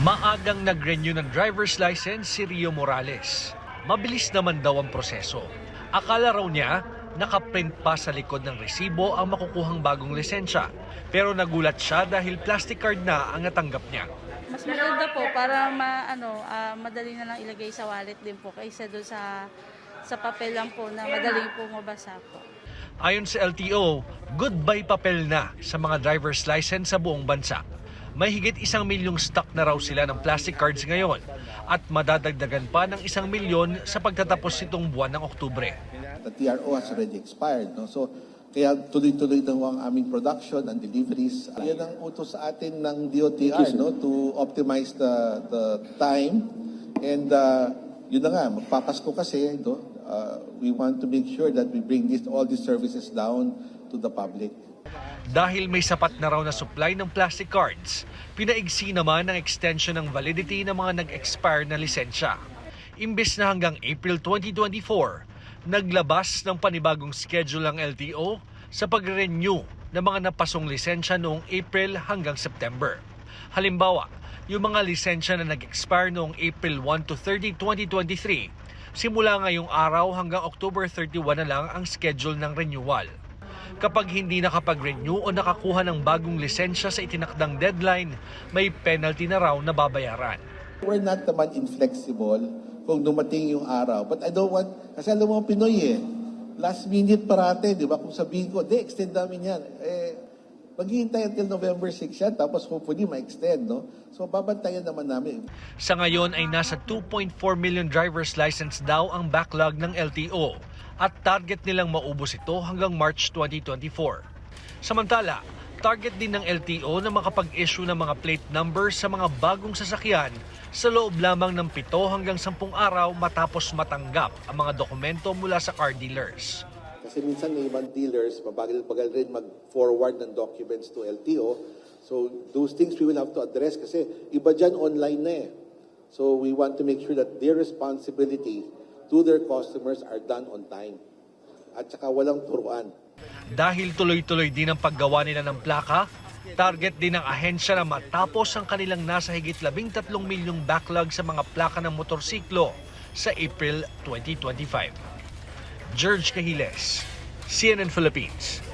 Maagang nag-renew ng driver's license si Rio Morales. Mabilis naman daw ang proseso. Akala raw niya, nakaprint pa sa likod ng resibo ang makukuhang bagong lisensya. Pero nagulat siya dahil plastic card na ang natanggap niya. Mas maganda po para madali na lang ilagay sa wallet din po kaysa doon sa papel lang po na madaling po mabasa po. Ayon sa LTO, goodbye papel na sa mga driver's license sa buong bansa. May higit 1 milyong stock na raw sila ng plastic cards ngayon at madadagdagan pa ng 1 milyon sa pagtatapos nitong buwan ng Oktubre. The TRO has already expired, no? So kaya tuloy-tuloy na ang aming production and deliveries. Yan ang utos sa atin ng DOTR, no, to optimize the time. And yun na nga, magpapasko kasi, no, we want to make sure that we bring all these services down to the public. Dahil may sapat na raw na supply ng plastic cards, pinaigsi naman ang extension ng validity ng mga nag-expire na lisensya. Imbes na hanggang April 2024, naglabas ng panibagong schedule ang LTO sa pag-renew ng mga napasong lisensya noong April hanggang September. Halimbawa, yung mga lisensya na nag-expire noong April 1 to 30, 2023, simula ngayong araw hanggang October 31 na lang ang schedule ng renewal. Kapag hindi nakapag-renew o nakakuha ng bagong lisensya sa itinakdang deadline, may penalty na raw na babayaran. We're not naman inflexible kung dumating yung araw. But I don't want, kasi alam mo Pinoy last minute parate, di ba? Kung sabihin ko, extend namin yan. Maghihintay until November 6 yan, tapos hopefully ma-extend, no? So babantayan naman namin. Sa ngayon ay nasa 2.4 million driver's license daw ang backlog ng LTO at target nilang maubos ito hanggang March 2024. Samantala, target din ng LTO na makapag-issue ng mga plate numbers sa mga bagong sasakyan sa loob lamang ng 7 hanggang 10 araw matapos matanggap ang mga dokumento mula sa car dealers. Kasi minsan may ibang dealers, mabagal-bagal rin mag-forward ng documents to LTO. So those things we will have to address kasi iba dyan online na . So we want to make sure that their responsibility to their customers are done on time. At saka walang turuan. Dahil tuloy-tuloy din ang paggawa nila ng plaka, target din ng ahensya na matapos ang kanilang nasa higit 13 milyong backlog sa mga plaka ng motorsiklo sa April 2025. George Cahiles, CNN Philippines.